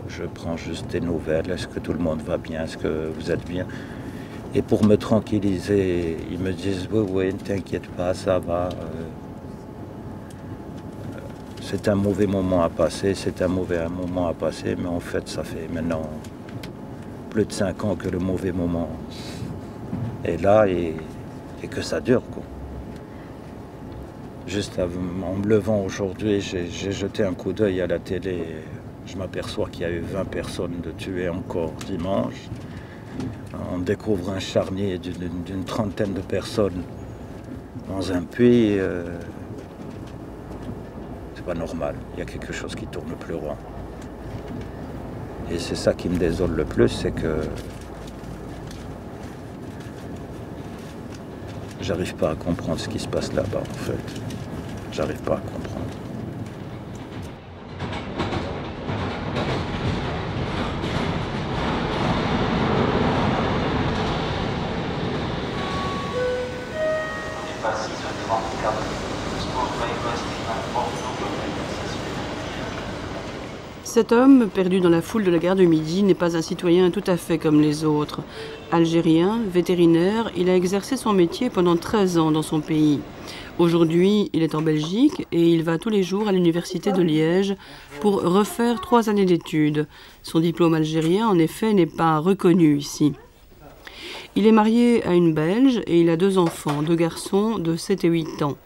Je prends juste des nouvelles. Est-ce que tout le monde va bien? Est-ce que vous êtes bien? Et pour me tranquilliser, ils me disent oui, oui, ne t'inquiète pas, ça va. C'est un mauvais moment à passer, c'est un mauvais moment à passer, mais en fait, ça fait maintenant plus de 5 ans que le mauvais moment est là et que ça dure, quoi. Juste en me levant aujourd'hui, j'ai jeté un coup d'œil à la télé et je m'aperçois qu'il y a eu 20 personnes de tuées encore dimanche. On découvre un charnier d'une trentaine de personnes dans un puits. C'est pas normal, il y a quelque chose qui tourne plus rond. Et c'est ça qui me désole le plus, c'est que j'arrive pas à comprendre ce qui se passe là-bas, en fait. J'arrive pas à comprendre. Cet homme, perdu dans la foule de la gare de Midi, n'est pas un citoyen tout à fait comme les autres. Algérien, vétérinaire, il a exercé son métier pendant 13 ans dans son pays. Aujourd'hui, il est en Belgique et il va tous les jours à l'université de Liège pour refaire 3 années d'études. Son diplôme algérien, en effet, n'est pas reconnu ici. Il est marié à une Belge et il a 2 enfants, 2 garçons de 7 et 8 ans.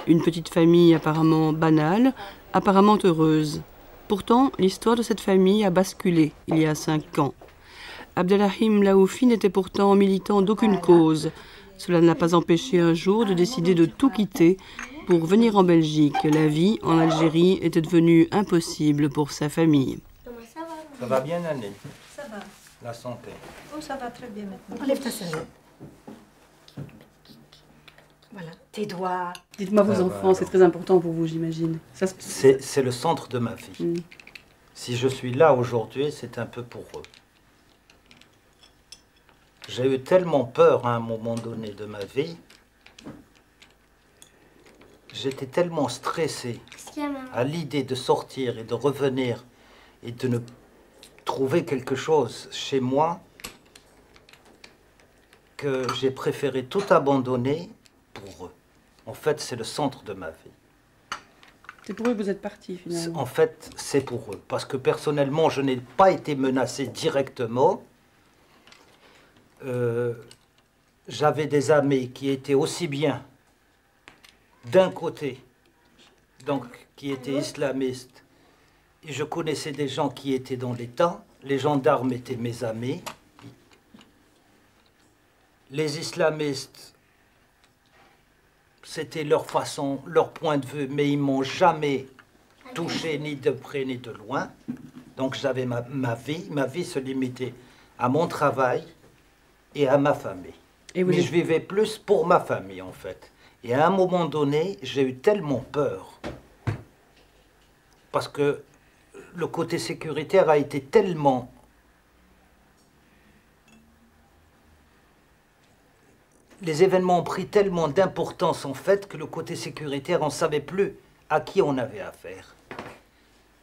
Une petite famille apparemment banale, apparemment heureuse. Pourtant, l'histoire de cette famille a basculé il y a 5 ans. Abdelrahim Laoufi n'était pourtant militant d'aucune cause. Cela ne l'a pas empêché un jour de décider de tout quitter pour venir en Belgique. La vie en Algérie était devenue impossible pour sa famille. Ça va bien, Annie? Ça va. La santé? Oh, ça va très bien maintenant. Enlève ta serviette. Voilà, tes doigts. Dites-moi vos enfants, c'est très important pour vous, j'imagine. C'est le centre de ma vie. Si je suis là aujourd'hui, c'est un peu pour eux. J'ai eu tellement peur à un moment donné de ma vie. J'étais tellement stressé à l'idée de sortir et de revenir et de ne trouver quelque chose chez moi que j'ai préféré tout abandonner pour eux. En fait, c'est le centre de ma vie. C'est pour eux que vous êtes parti, finalement. En fait, c'est pour eux. Parce que personnellement, je n'ai pas été menacé directement. J'avais des amis qui étaient aussi bien d'un côté, donc qui étaient islamistes, et je connaissais des gens qui étaient dans l'État. Les gendarmes étaient mes amis. Les islamistes, c'était leur façon, leur point de vue, mais ils ne m'ont jamais touché ni de près ni de loin. Donc j'avais ma vie. Ma vie se limitait à mon travail et à ma famille. Mais je vivais plus pour ma famille, en fait. Et à un moment donné, j'ai eu tellement peur. Parce que le côté sécuritaire a été tellement... Les événements ont pris tellement d'importance, en fait, que le côté sécuritaire, on ne savait plus à qui on avait affaire.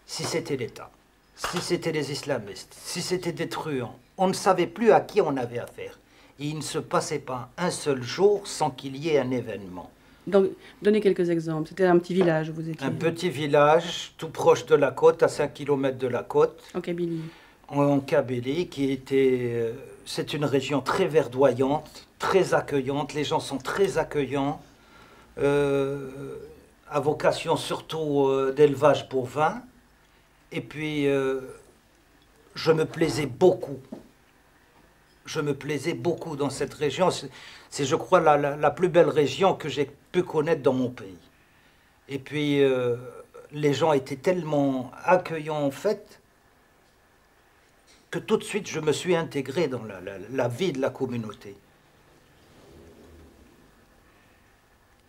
Si c'était l'État, si c'était les islamistes, si c'était des truands, on ne savait plus à qui on avait affaire. Et il ne se passait pas un seul jour sans qu'il y ait un événement. Donc, donnez quelques exemples. C'était un petit village où vous étiez? Un petit village, tout proche de la côte, à 5 km de la côte. En Kabylie? En Kabylie, qui était... c'est une région très verdoyante, très accueillante. Les gens sont très accueillants. À vocation surtout d'élevage bovin. Et puis, je me plaisais beaucoup. Je me plaisais beaucoup dans cette région. C'est, je crois, la plus belle région que j'ai pu connaître dans mon pays. Et puis, les gens étaient tellement accueillants, en fait, que tout de suite, je me suis intégré dans la vie de la communauté.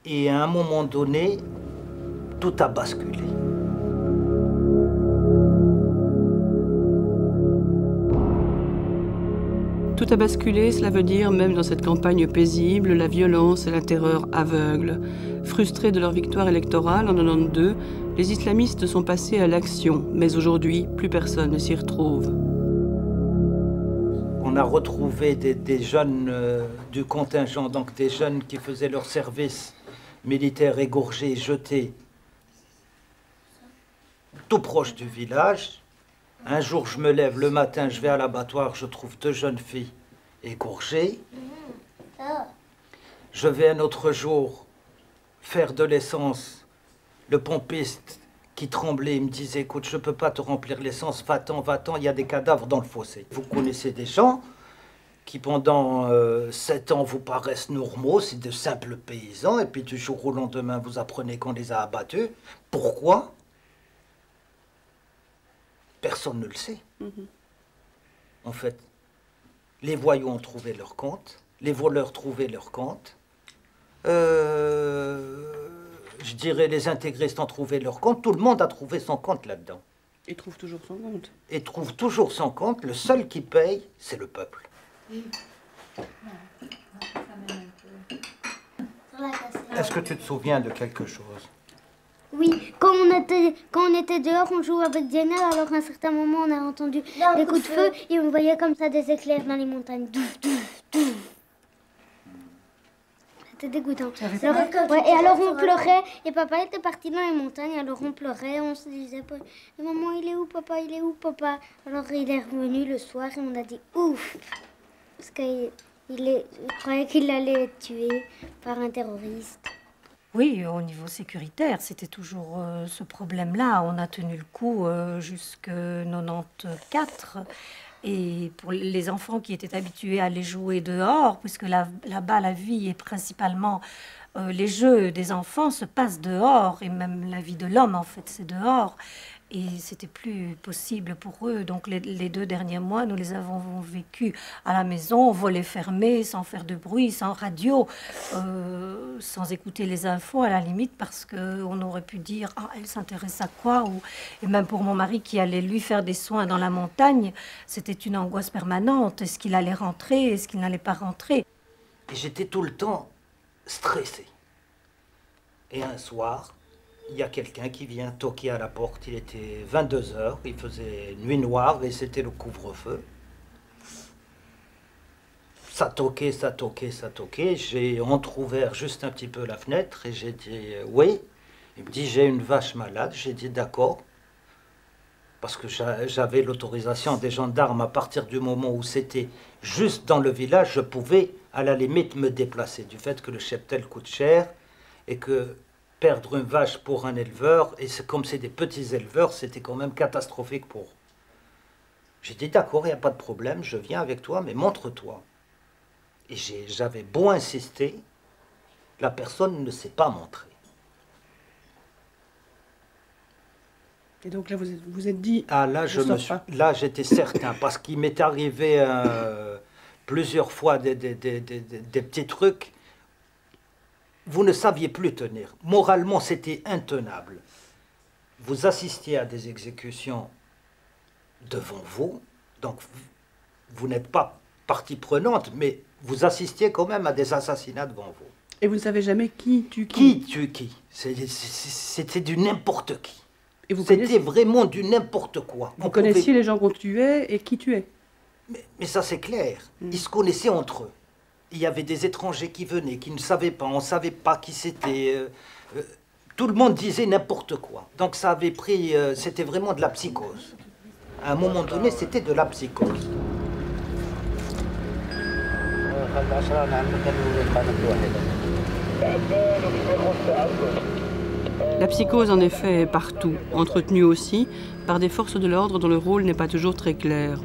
Et à un moment donné, tout a basculé. Tout a basculé, cela veut dire, même dans cette campagne paisible, la violence et la terreur aveugle. Frustrés de leur victoire électorale en 92, Les islamistes sont passés à l'action, mais aujourd'hui, plus personne ne s'y retrouve. On a retrouvé des jeunes du contingent, donc des jeunes qui faisaient leur service militaire égorgés, jetés, tout proche du village. Un jour, je me lève le matin, je vais à l'abattoir, je trouve 2 jeunes filles égorgées. Je vais un autre jour faire de l'essence. Le pompiste qui tremblait, il me disait, écoute, je ne peux pas te remplir l'essence, va-t'en, il y a des cadavres dans le fossé. Vous connaissez des gens qui pendant 7 ans vous paraissent normaux, c'est de simples paysans, et puis du jour au lendemain, vous apprenez qu'on les a abattus. Pourquoi? Personne ne le sait. En fait, les voyous ont trouvé leur compte, les voleurs trouvaient leur compte, je dirais les intégristes ont trouvé leur compte, tout le monde a trouvé son compte là-dedans. Et trouve toujours son compte. Et trouve toujours son compte, le seul qui paye, c'est le peuple. Est-ce que tu te souviens de quelque chose? Oui, quand on était dehors, on jouait avec Diana, alors à un certain moment, on a entendu des coups de feu et on voyait comme ça des éclairs dans les montagnes. Douf, douf, douf. C'était dégoûtant. Et alors on pleurait, et papa était parti dans les montagnes, alors on pleurait, on se disait, maman, il est où, papa, il est où, papa? Alors il est revenu le soir et on a dit, ouf, parce qu'il croyait qu'il allait être tué par un terroriste. Oui, au niveau sécuritaire, c'était toujours ce problème-là. On a tenu le coup jusqu'en 94. Et pour les enfants qui étaient habitués à aller jouer dehors, puisque là-bas, la vie est principalement... les jeux des enfants se passent dehors, et même la vie de l'homme, en fait, c'est dehors. Et c'était plus possible pour eux. Donc les 2 derniers mois, nous les avons vécus à la maison, volets fermés, sans faire de bruit, sans radio, sans écouter les infos à la limite, parce qu'on aurait pu dire « Ah, elle s'intéresse à quoi ?» Et même pour mon mari qui allait lui faire des soins dans la montagne, c'était une angoisse permanente. Est-ce qu'il allait rentrer? Est-ce qu'il n'allait pas rentrer? Et j'étais tout le temps stressé. Et un soir, il y a quelqu'un qui vient toquer à la porte. Il était 22 h, il faisait nuit noire et c'était le couvre-feu. Ça toquait, ça toquait, ça toquait. J'ai entrouvert juste un petit peu la fenêtre et j'ai dit oui. Il me dit j'ai une vache malade. J'ai dit d'accord. Parce que j'avais l'autorisation des gendarmes à partir du moment où c'était juste dans le village, je pouvais à la limite me déplacer. Du fait que le cheptel coûte cher et que perdre une vache pour un éleveur, et comme c'est des petits éleveurs, c'était quand même catastrophique pour eux. J'ai dit d'accord, il n'y a pas de problème, je viens avec toi, mais montre-toi. Et j'avais beau insister, la personne ne s'est pas montrée. Et donc là, vous êtes dit... Ah là, là j'étais certain, parce qu'il m'est arrivé plusieurs fois des petits trucs. Vous ne saviez plus tenir. Moralement, c'était intenable. Vous assistiez à des exécutions devant vous, donc vous n'êtes pas partie prenante, mais vous assistiez quand même à des assassinats devant vous. Et vous ne savez jamais qui tue qui? Qui tue qui? C'était du n'importe qui. C'était vraiment du n'importe quoi. Vous connaissiez les gens qu'on tuait et qui tuait? Mais ça, c'est clair. Ils se connaissaient entre eux. Il y avait des étrangers qui venaient, qui ne savaient pas, on ne savait pas qui c'était. Tout le monde disait n'importe quoi. Donc ça avait pris, c'était vraiment de la psychose. À un moment donné, c'était de la psychose. La psychose, en effet, est partout, entretenue aussi par des forces de l'ordre dont le rôle n'est pas toujours très clair.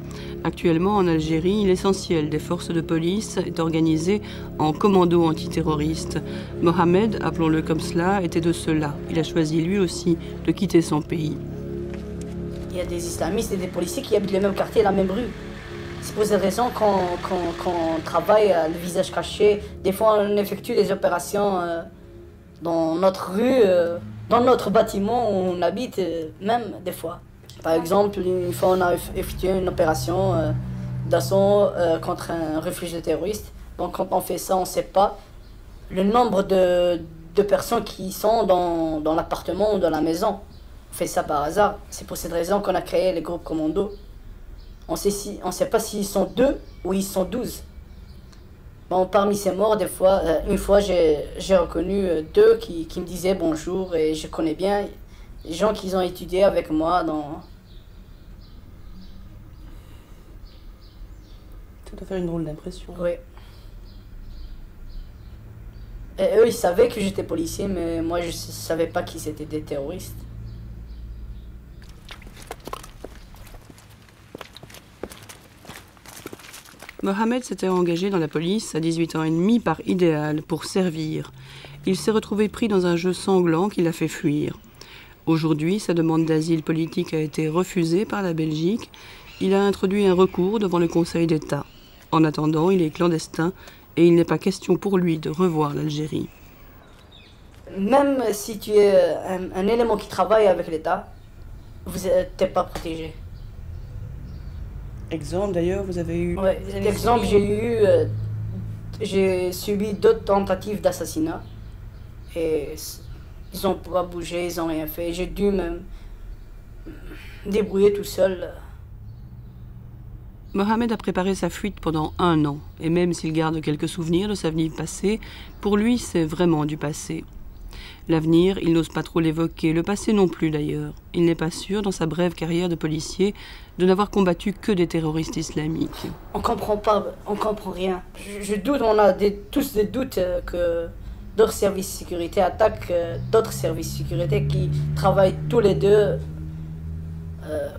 Actuellement, en Algérie, l'essentiel des forces de police est organisé en commando antiterroriste. Mohamed, appelons-le comme cela, était de ceux-là. Il a choisi lui aussi de quitter son pays. Il y a des islamistes et des policiers qui habitent le même quartier, la même rue. C'est pour cette raison qu'on travaille le visage caché. Des fois, on effectue des opérations dans notre rue, dans notre bâtiment où on habite, même des fois. Par exemple, une fois, on a effectué une opération d'assaut contre un refuge de terroristes. Donc, quand on fait ça, on ne sait pas le nombre de personnes qui sont dans l'appartement ou dans la maison. fait ça par hasard. C'est pour cette raison qu'on a créé les groupes commando. On sait pas s'ils sont 2 ou ils sont 12. Bon, parmi ces morts, des fois, une fois, j'ai reconnu 2 qui me disaient bonjour et je connais bien les gens qui ont étudié avec moi dans... Ça doit faire une drôle d'impression. Oui. Et eux, ils savaient que j'étais policier, mais moi, je savais pas qu'ils étaient des terroristes. Mohamed s'était engagé dans la police à 18 ans et demi par idéal, pour servir. Il s'est retrouvé pris dans un jeu sanglant qui l'a fait fuir. Aujourd'hui, sa demande d'asile politique a été refusée par la Belgique. Il a introduit un recours devant le Conseil d'État. En attendant, il est clandestin et il n'est pas question pour lui de revoir l'Algérie. Même si tu es un élément qui travaille avec l'État, vous n'êtes pas protégé. Exemple, d'ailleurs, vous avez eu... Ouais, exemple, j'ai subi 2 tentatives d'assassinat. Et ils n'ont pas bougé, ils n'ont rien fait. J'ai dû me débrouiller tout seul. Mohamed a préparé sa fuite pendant 1 an. Et même s'il garde quelques souvenirs de sa vie passée, pour lui, c'est vraiment du passé. L'avenir, il n'ose pas trop l'évoquer, le passé non plus d'ailleurs. Il n'est pas sûr, dans sa brève carrière de policier, de n'avoir combattu que des terroristes islamiques. On comprend pas, on comprend rien. Je doute, on a tous des doutes que d'autres services de sécurité attaquent d'autres services de sécurité qui travaillent tous les deux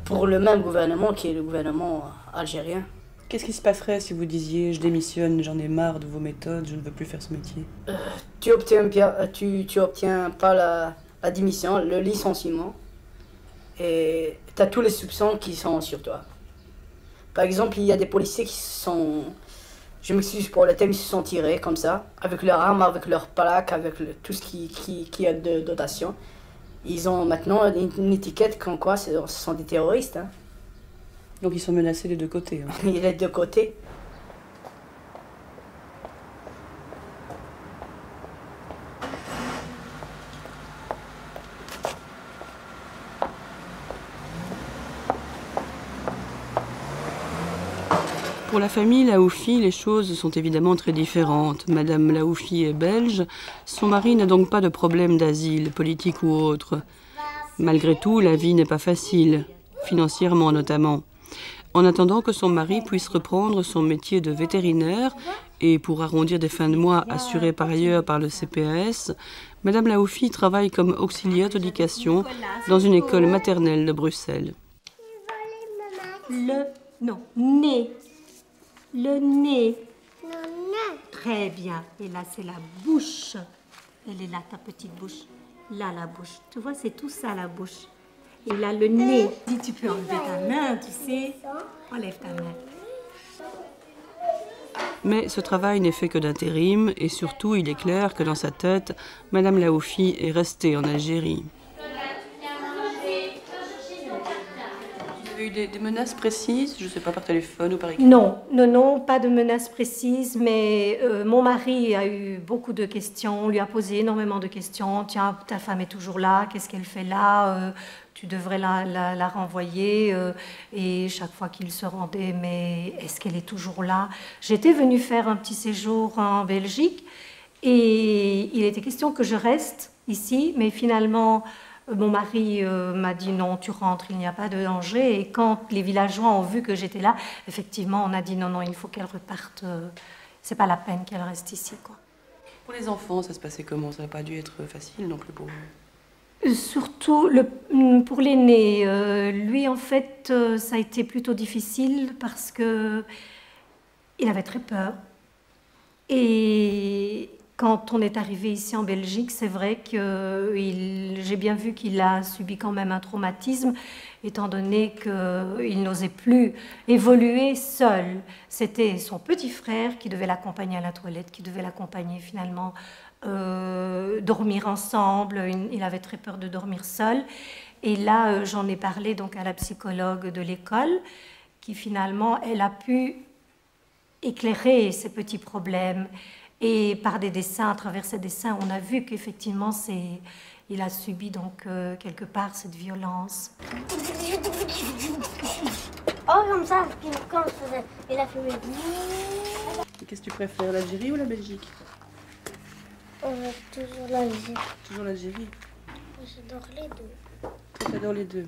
pour le même gouvernement qui est le gouvernement algérien. Qu'est-ce qui se passerait si vous disiez « je démissionne, j'en ai marre de vos méthodes, je ne veux plus faire ce métier » Tu obtiens pas la démission, le licenciement, et tu as tous les soupçons qui sont sur toi. Par exemple, il y a des policiers qui sont, je m'excuse pour le thème, ils se sont tirés comme ça, avec leur arme, avec leur plaque, avec tout ce qui a de dotation. Ils ont maintenant une étiquette comme quoi ce sont des terroristes. Hein. Donc ils sont menacés des 2 côtés. Hein. Il est de côté. Pour la famille Laoufi, les choses sont évidemment très différentes. Madame Laoufi est belge, son mari n'a donc pas de problème d'asile, politique ou autre. Malgré tout, la vie n'est pas facile, financièrement notamment. En attendant que son mari puisse reprendre son métier de vétérinaire et pour arrondir des fins de mois assurées par ailleurs par le CPAS, Madame Laoufi travaille comme auxiliaire d'éducation dans une école maternelle de Bruxelles. Le nez. Très bien. Et là, c'est la bouche. Elle est là, ta petite bouche. Là, la bouche. Tu vois, c'est tout ça, la bouche. Et là, le nez. Dis, tu peux enlever ta main, tu sais. Enlève ta main. Mais ce travail n'est fait que d'intérim et surtout, il est clair que dans sa tête, Madame Laoufi est restée en Algérie. Vous avez eu des menaces précises, je ne sais pas, par téléphone ou par écrit? Non, pas de menaces précises, mais mon mari a eu beaucoup de questions, on lui a posé énormément de questions. Tiens, ta femme est toujours là, qu'est-ce qu'elle fait là? Tu devrais la renvoyer. Et chaque fois qu'il se rendait, mais est-ce qu'elle est toujours là? J'étais venue faire un petit séjour en Belgique et il était question que je reste ici, mais finalement... Mon mari m'a dit non, tu rentres, il n'y a pas de danger. Et quand les villageois ont vu que j'étais là, effectivement, on a dit non, il faut qu'elle reparte. C'est pas la peine qu'elle reste ici, quoi. Pour les enfants, ça se passait comment? Ça n'a pas dû être facile non plus pour eux? Surtout pour l'aîné. Lui, en fait, ça a été plutôt difficile parce que il avait très peur. Et... Quand on est arrivé ici en Belgique, c'est vrai que j'ai bien vu qu'il a subi quand même un traumatisme, étant donné qu'il n'osait plus évoluer seul. C'était son petit frère qui devait l'accompagner à la toilette, qui devait l'accompagner finalement dormir ensemble. Il avait très peur de dormir seul. Et là, j'en ai parlé donc à la psychologue de l'école, qui finalement, elle a pu éclairer ces petits problèmes. Et par des dessins, à travers ces dessins, on a vu qu'effectivement, il a subi donc quelque part cette violence. Oh, comme ça, quand il a fait mes Qu'est-ce que tu préfères, l'Algérie ou la Belgique? Toujours l'Algérie. Toujours l'Algérie. J'adore les deux. J'adore les deux.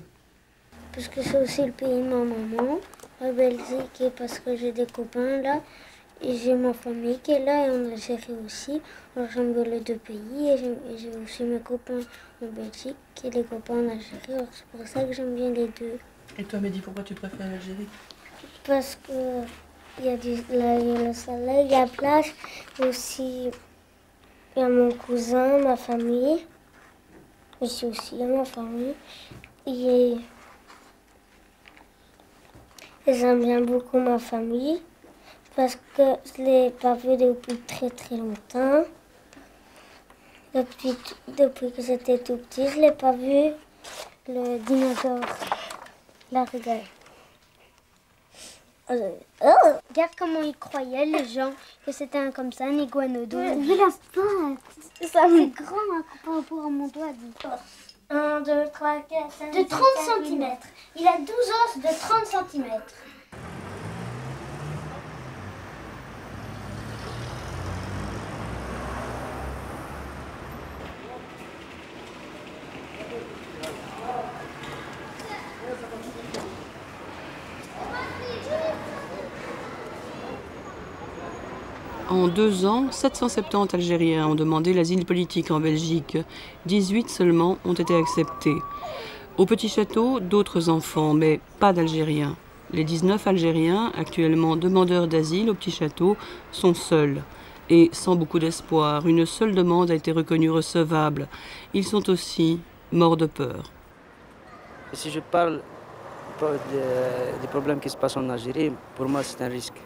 Parce que c'est aussi le pays de ma maman, la Belgique, et parce que j'ai des copains là. Et j'ai ma famille qui est là et en Algérie aussi. Alors j'aime bien les deux pays et j'ai aussi mes copains en Belgique et les copains en Algérie. Alors c'est pour ça que j'aime bien les deux. Et toi, Mehdi, pourquoi tu préfères l'Algérie? Parce que il y a le soleil, il y a la plage, aussi il y a mon cousin, ma famille. Ici aussi il y a ma famille. Et j'aime bien beaucoup ma famille. Parce que je ne l'ai pas vu depuis très très longtemps. Depuis que j'étais tout petit, je ne l'ai pas vu, le dinosaure. La regarde. Regarde comment ils croyaient, les gens, que c'était un comme ça, un iguanodon. Regarde pas, ça fait grand par rapport à mon doigt. 1, 2, 3, 4, 5, de 30 cm. Il a 12 os de 30 cm. En 2 ans, 770 Algériens ont demandé l'asile politique en Belgique. 18 seulement ont été acceptés. Au Petit Château, d'autres enfants, mais pas d'Algériens. Les 19 Algériens, actuellement demandeurs d'asile au Petit Château, sont seuls. Et sans beaucoup d'espoir, une seule demande a été reconnue recevable. Ils sont aussi morts de peur. Si je parle des problèmes qui se passent en Algérie, pour moi c'est un risque.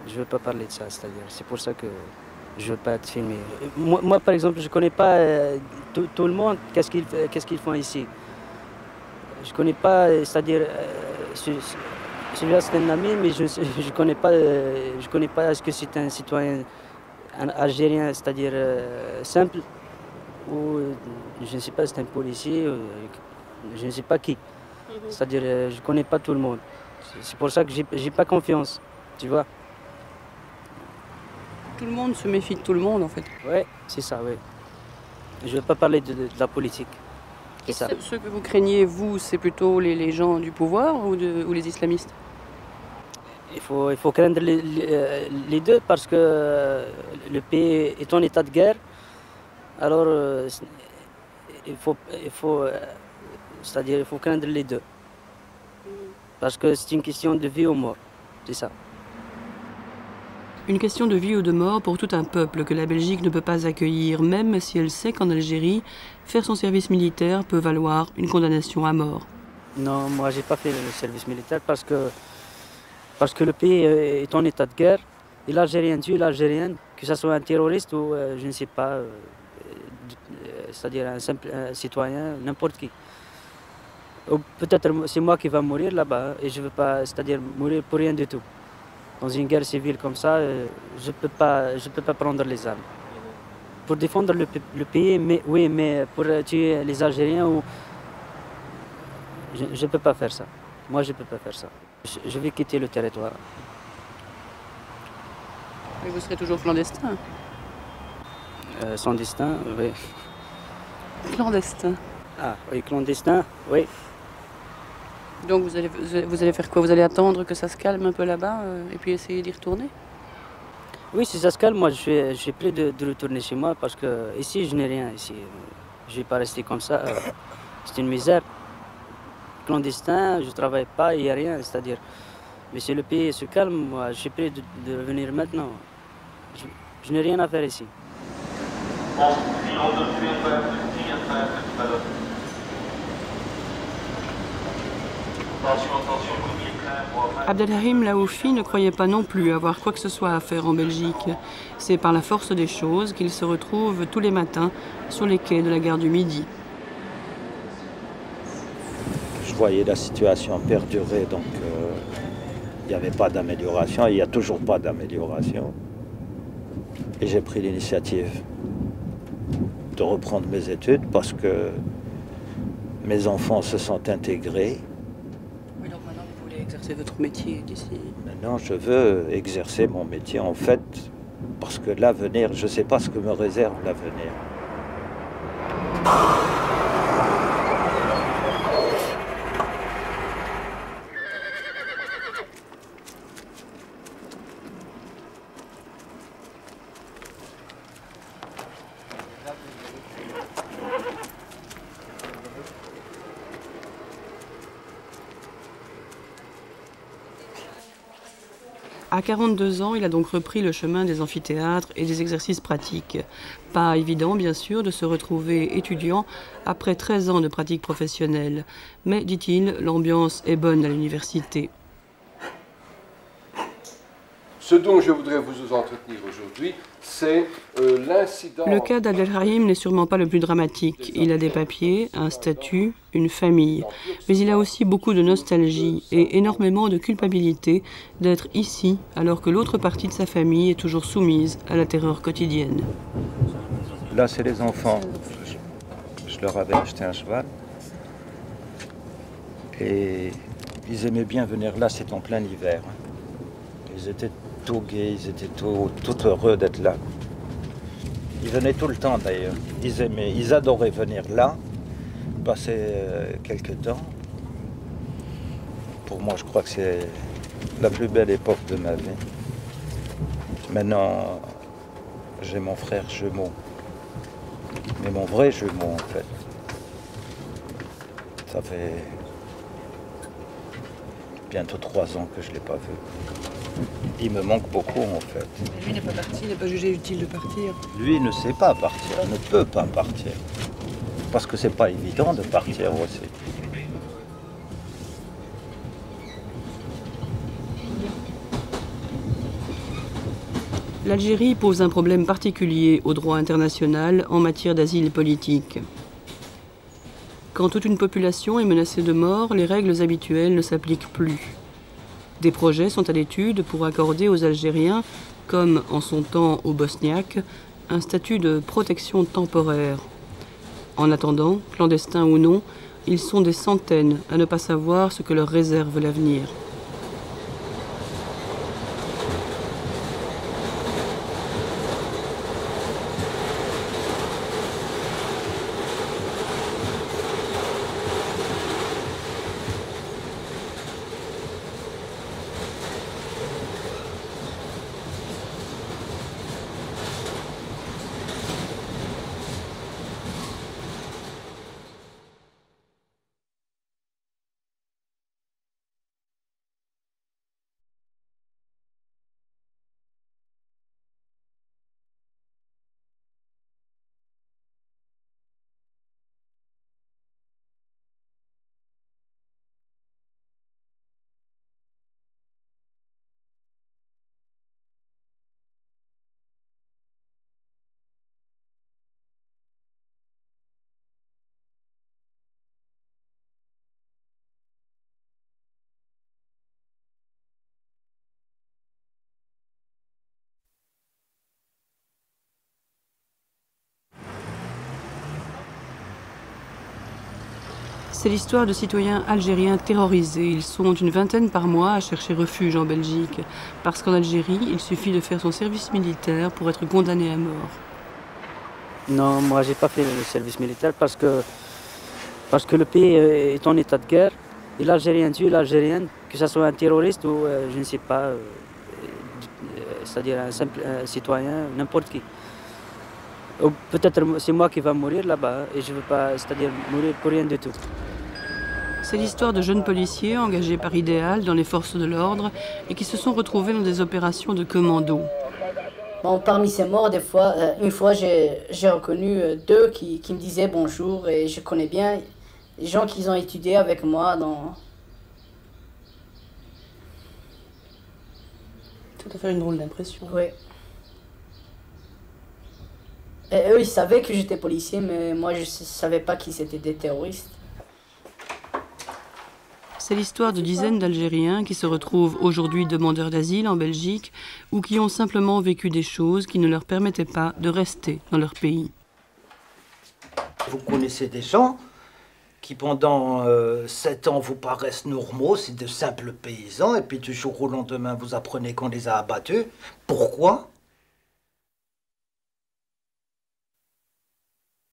Je ne veux pas parler de ça, c'est-à-dire, c'est pour ça que je ne veux pas être filmé. Moi par exemple, je ne connais pas tout le monde, qu'est-ce qu'ils font ici. Je ne connais pas, c'est-à-dire, celui-là c'est un ami, mais je ne connais pas, est-ce que c'est un citoyen algérien, c'est-à-dire simple, ou je ne sais pas, c'est un policier, je ne sais pas qui. C'est-à-dire, je ne connais pas tout le monde. C'est pour ça que je n'ai pas confiance, tu vois. Tout le monde se méfie de tout le monde, en fait. Oui, c'est ça, oui. Je ne veux pas parler de la politique. C'est ça. Ceux que vous craignez, vous, c'est plutôt les gens du pouvoir ou les islamistes? Il faut craindre les deux parce que le pays est en état de guerre. Alors, il faut craindre les deux. Parce que c'est une question de vie ou mort, c'est ça. Une question de vie ou de mort pour tout un peuple que la Belgique ne peut pas accueillir, même si elle sait qu'en Algérie, faire son service militaire peut valoir une condamnation à mort. Non, moi j'ai pas fait le service militaire parce que le pays est en état de guerre. Et l'Algérien tue l'Algérienne, que ce soit un terroriste ou je ne sais pas, c'est-à-dire un simple citoyen, n'importe qui. Peut-être c'est moi qui vais mourir là-bas et je ne veux pas, c'est-à-dire mourir pour rien du tout. Dans une guerre civile comme ça, je peux pas prendre les armes. Pour défendre le pays, mais pour tuer les Algériens, je ne peux pas faire ça. Moi, je ne peux pas faire ça. Je vais quitter le territoire. Mais vous serez toujours clandestin? Sans destin, oui. Clandestin. Ah, oui, clandestin, oui. Donc vous allez faire quoi? Vous allez attendre que ça se calme un peu là-bas et puis essayer d'y retourner? Oui, si ça se calme, moi je suis prêt de retourner chez moi parce que ici je n'ai rien. Ici, je ne vais pas rester comme ça. C'est une misère. Clandestin, je ne travaille pas, il n'y a rien, c'est-à-dire. Mais si le pays se calme, moi je suis prêt de revenir maintenant. Je n'ai rien à faire ici. Abdelrahim Laoufi ne croyait pas non plus avoir quoi que ce soit à faire en Belgique. C'est par la force des choses qu'il se retrouve tous les matins sur les quais de la gare du Midi. Je voyais la situation perdurer, donc il n'y avait pas d'amélioration, il n'y a toujours pas d'amélioration. Et j'ai pris l'initiative de reprendre mes études parce que mes enfants se sont intégrés. Oui, donc maintenant vous voulez exercer votre métier d'ici? Maintenant, je veux exercer mon métier en fait, parce que l'avenir, je ne sais pas ce que me réserve l'avenir. À 42 ans, il a donc repris le chemin des amphithéâtres et des exercices pratiques. Pas évident, bien sûr, de se retrouver étudiant après 13 ans de pratique professionnelle. Mais, dit-il, l'ambiance est bonne à l'université. Ce dont je voudrais vous entretenir aujourd'hui, c'est l'incident... Le cas d'Abdelrahim n'est sûrement pas le plus dramatique. Il a des papiers, un statut, une famille. Mais il a aussi beaucoup de nostalgie et énormément de culpabilité d'être ici, alors que l'autre partie de sa famille est toujours soumise à la terreur quotidienne. Là, c'est les enfants. Je leur avais acheté un cheval. Et ils aimaient bien venir là, c'est en plein hiver. Ils étaient tout gais, ils étaient tout heureux d'être là. Ils venaient tout le temps d'ailleurs. Ils adoraient venir là, passer quelques temps. Pour moi, je crois que c'est la plus belle époque de ma vie. Maintenant, j'ai mon frère jumeau. Mais mon vrai jumeau, en fait. Ça fait bientôt 3 ans que je ne l'ai pas vu. Il me manque beaucoup, en fait. Mais lui n'est pas parti, il n'est pas jugé utile de partir. Lui ne sait pas partir, ne peut pas partir. Parce que c'est pas évident de partir aussi. L'Algérie pose un problème particulier au droit international en matière d'asile politique. Quand toute une population est menacée de mort, les règles habituelles ne s'appliquent plus. Des projets sont à l'étude pour accorder aux Algériens, comme en son temps aux Bosniaques, un statut de protection temporaire. En attendant, clandestins ou non, ils sont des centaines à ne pas savoir ce que leur réserve l'avenir. C'est l'histoire de citoyens algériens terrorisés. Ils sont une vingtaine par mois à chercher refuge en Belgique. Parce qu'en Algérie, il suffit de faire son service militaire pour être condamné à mort. Non, moi j'ai pas fait le service militaire parce que le pays est en état de guerre. Et l'Algérien tue l'Algérien, que ce soit un terroriste ou je ne sais pas, c'est-à-dire un simple citoyen, n'importe qui. Peut-être c'est moi qui va mourir là-bas et je ne veux pas, c'est-à-dire mourir pour rien du tout. C'est l'histoire de jeunes policiers engagés par idéal dans les forces de l'ordre et qui se sont retrouvés dans des opérations de commando. Bon, parmi ces morts, des fois, une fois j'ai reconnu 2 qui me disaient bonjour et je connais bien les gens qui ont étudié avec moi dans... Tout à fait une drôle d'impression. Oui. Et eux, ils savaient que j'étais policier, mais moi, je ne savais pas qu'ils étaient des terroristes. C'est l'histoire de dizaines d'Algériens qui se retrouvent aujourd'hui demandeurs d'asile en Belgique ou qui ont simplement vécu des choses qui ne leur permettaient pas de rester dans leur pays. vous connaissez des gens qui pendant 7 ans vous paraissent normaux, c'est de simples paysans, et puis du jour au lendemain vous apprenez qu'on les a abattus. Pourquoi?